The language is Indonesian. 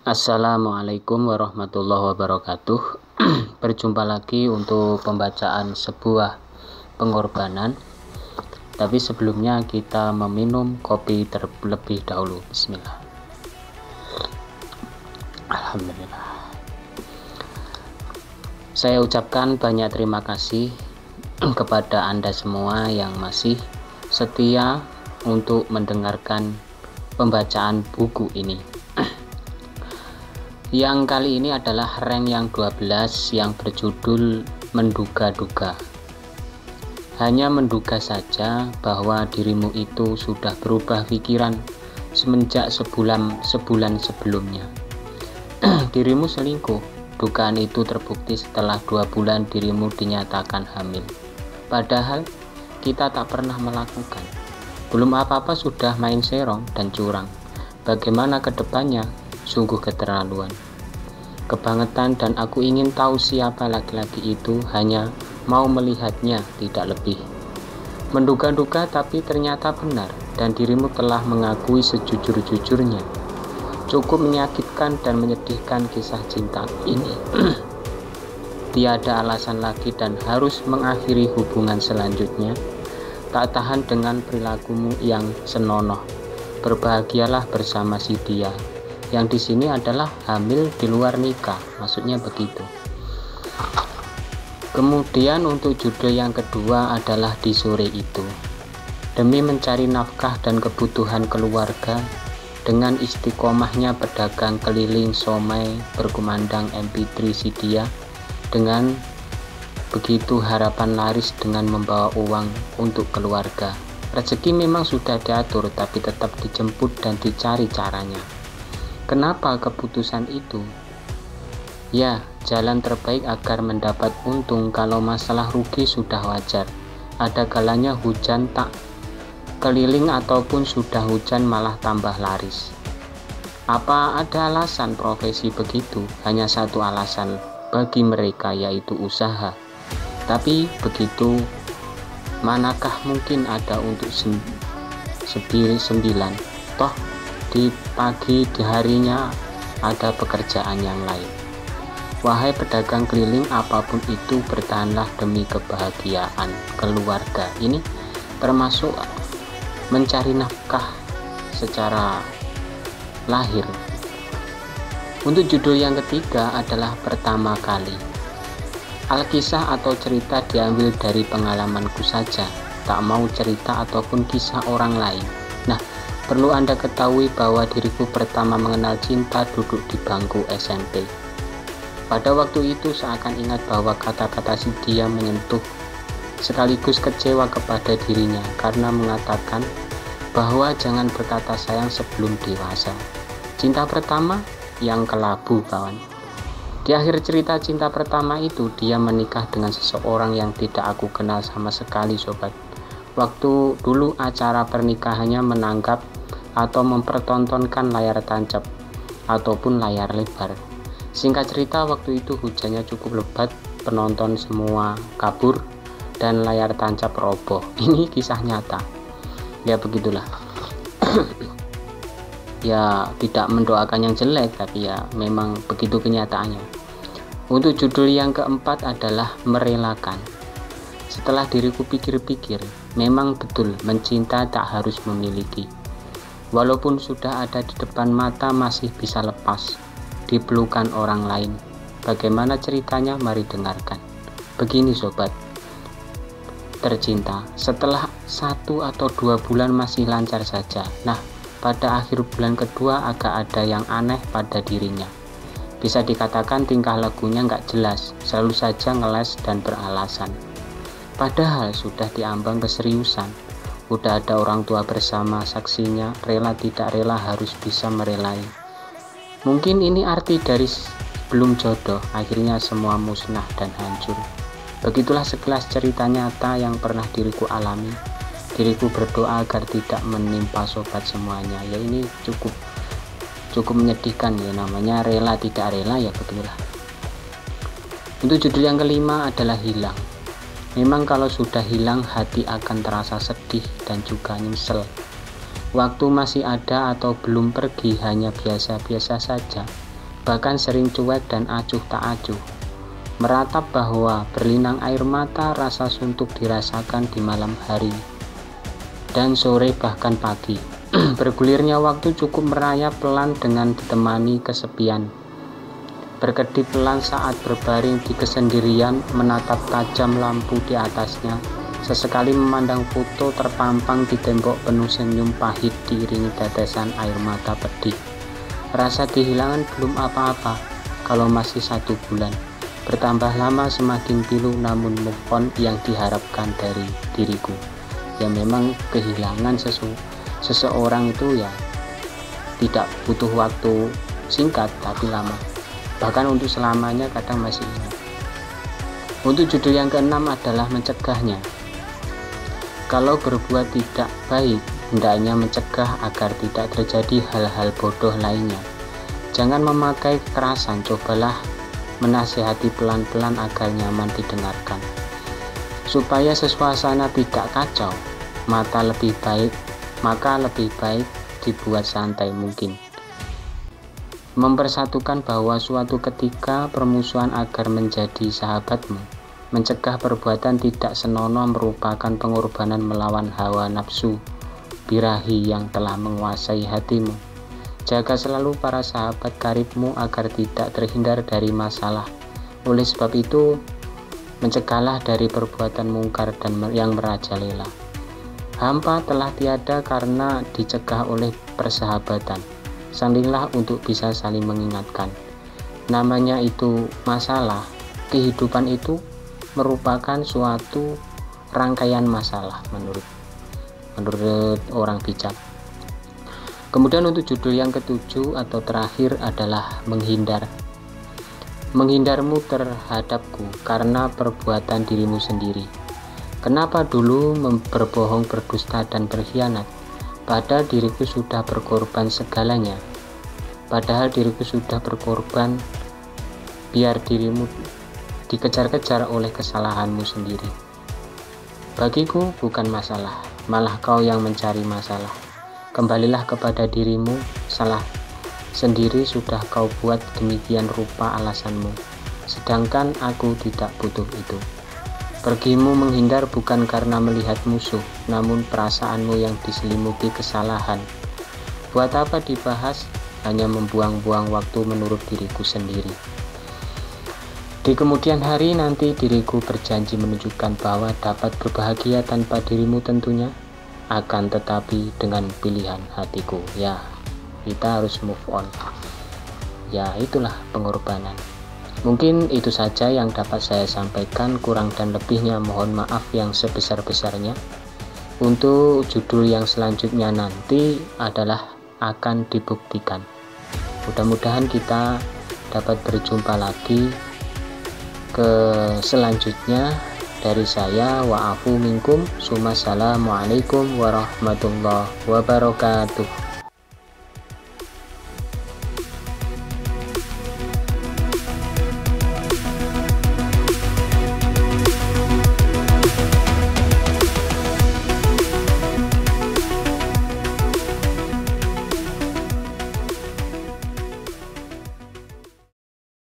Assalamualaikum warahmatullahi wabarakatuh. Berjumpa lagi untuk pembacaan sebuah pengorbanan. Tapi sebelumnya kita meminum kopi terlebih dahulu. Bismillah. Alhamdulillah. Saya ucapkan banyak terima kasih kepada Anda semua yang masih setia untuk mendengarkan pembacaan buku ini. Yang kali ini adalah rank yang 12 yang berjudul Menduga-duga. Hanya menduga saja bahwa dirimu itu sudah berubah pikiran semenjak sebulan sebelumnya. Dirimu selingkuh. Dugaan itu terbukti setelah 2 bulan dirimu dinyatakan hamil. Padahal kita tak pernah melakukan. Belum apa-apa sudah main serong dan curang. Bagaimana ke depannya? Sungguh keterlaluan, kebangetan, dan aku ingin tahu siapa laki-laki itu, hanya mau melihatnya, tidak lebih. Menduga-duga tapi ternyata benar, dan dirimu telah mengakui sejujur-jujurnya. Cukup menyakitkan dan menyedihkan kisah cinta ini. Tiada alasan lagi dan harus mengakhiri hubungan selanjutnya. Tak tahan dengan perilakumu yang senonoh. Berbahagialah bersama si dia. Yang di sini adalah hamil di luar nikah, maksudnya begitu. Kemudian untuk judul yang kedua adalah Di Sore Itu. Demi mencari nafkah dan kebutuhan keluarga, dengan istiqomahnya pedagang keliling somai berkumandang MP3 si dia, dengan begitu harapan laris dengan membawa uang untuk keluarga. Rezeki memang sudah diatur, tapi tetap dijemput dan dicari caranya. Kenapa keputusan itu? Ya, jalan terbaik agar mendapat untung. Kalau masalah rugi sudah wajar. Ada kalanya hujan tak keliling ataupun sudah hujan malah tambah laris. Apa ada alasan profesi begitu? Hanya satu alasan bagi mereka, yaitu usaha. Tapi begitu, manakah mungkin ada untuk 9? Toh di pagi di harinya ada pekerjaan yang lain. Wahai pedagang keliling, apapun itu, bertahanlah demi kebahagiaan keluarga. Ini termasuk mencari nafkah secara lahir. Untuk judul yang ketiga adalah Pertama Kali. Alkisah atau cerita diambil dari pengalamanku saja, tak mau cerita ataupun kisah orang lain. Nah, perlu Anda ketahui bahwa diriku pertama mengenal cinta duduk di bangku SMP. Pada waktu itu seakan ingat bahwa kata-kata si dia menyentuh, sekaligus kecewa kepada dirinya karena mengatakan bahwa jangan berkata sayang sebelum dewasa. Cinta pertama yang kelabu, kawan. Di akhir cerita cinta pertama itu, dia menikah dengan seseorang yang tidak aku kenal sama sekali, sobat. Waktu dulu acara pernikahannya menanggap atau mempertontonkan layar tancap ataupun layar lebar. Singkat cerita, waktu itu hujannya cukup lebat, penonton semua kabur, dan layar tancap roboh. Ini kisah nyata. Ya begitulah. Ya tidak mendoakan yang jelek, tapi ya memang begitu kenyataannya. Untuk judul yang keempat adalah Merelakan. Setelah diriku pikir-pikir, memang betul mencinta tak harus memiliki. Walaupun sudah ada di depan mata, masih bisa lepas di pelukan orang lain. Bagaimana ceritanya? Mari dengarkan. Begini sobat tercinta, setelah 1 atau 2 bulan masih lancar saja. Nah, pada akhir bulan kedua agak ada yang aneh pada dirinya. Bisa dikatakan tingkah lakunya nggak jelas, selalu saja ngeles dan beralasan. Padahal sudah diambang keseriusan. Udah ada orang tua bersama saksinya, rela tidak rela harus bisa merelai. Mungkin ini arti dari belum jodoh, akhirnya semua musnah dan hancur. Begitulah sekilas cerita nyata yang pernah diriku alami. Diriku berdoa agar tidak menimpa sobat semuanya. Ya ini cukup menyedihkan ya, namanya rela tidak rela, ya begitulah. Untuk judul yang kelima adalah Hilang. Memang kalau sudah hilang, hati akan terasa sedih dan juga nyesel. Waktu masih ada atau belum pergi hanya biasa-biasa saja. bahkan sering cuek dan acuh tak acuh. Meratap bahwa berlinang air mata rasa suntuk dirasakan di malam hari dan sore bahkan pagi. Bergulirnya waktu cukup merayap pelan dengan ditemani kesepian. Berkedip pelan saat berbaring di kesendirian, menatap tajam lampu di atasnya. Sesekali memandang foto terpampang di tembok penuh senyum pahit diiringi tetesan air mata pedih. Rasa kehilangan belum apa-apa kalau masih 1 bulan. Bertambah lama semakin pilu, namun move on yang diharapkan dari diriku. Ya memang kehilangan seseorang itu ya tidak butuh waktu singkat tapi lama. Bahkan untuk selamanya kadang masih ingat. Untuk judul yang keenam adalah mencegahnya. Kalau berbuat tidak baik, hendaknya mencegah agar tidak terjadi hal-hal bodoh lainnya. Jangan memakai kekerasan, cobalah menasihati pelan-pelan agar nyaman didengarkan. Supaya suasana tidak kacau, maka lebih baik dibuat santai mungkin. Mempersatukan bahwa suatu ketika permusuhan agar menjadi sahabatmu. Mencegah perbuatan tidak senonoh merupakan pengorbanan melawan hawa nafsu birahi yang telah menguasai hatimu. Jaga selalu para sahabat karibmu agar tidak terhindar dari masalah. Oleh sebab itu, mencegahlah dari perbuatan mungkar dan yang merajalela. Hampa telah tiada karena dicegah oleh persahabatan. Salinglah untuk bisa saling mengingatkan. Namanya itu masalah. Kehidupan itu merupakan suatu rangkaian masalah menurut orang bijak. Kemudian untuk judul yang ketujuh atau terakhir adalah menghindar. Menghindarmu terhadapku karena perbuatan dirimu sendiri. Kenapa dulu berbohong, berdusta dan berkhianat? Padahal diriku sudah berkorban segalanya. Padahal diriku sudah berkorban biar dirimu dikejar-kejar oleh kesalahanmu sendiri. Bagiku bukan masalah, malah kau yang mencari masalah. Kembalilah kepada dirimu, salah sendiri sudah kau buat demikian rupa alasanmu. Sedangkan aku tidak butuh itu. Pergimu menghindar bukan karena melihat musuh, namun perasaanmu yang diselimuti kesalahan. Buat apa dibahas, hanya membuang-buang waktu menurut diriku sendiri. Di kemudian hari nanti diriku berjanji menunjukkan bahwa dapat berbahagia tanpa dirimu tentunya, akan tetapi dengan pilihan hatiku. Ya, kita harus move on. Ya, itulah pengorbanan. Mungkin itu saja yang dapat saya sampaikan, kurang dan lebihnya mohon maaf yang sebesar-besarnya. Untuk judul yang selanjutnya nanti adalah akan dibuktikan. Mudah-mudahan kita dapat berjumpa lagi ke selanjutnya. Dari saya, wa'afu minkum, assalamualaikum warahmatullahi wabarakatuh.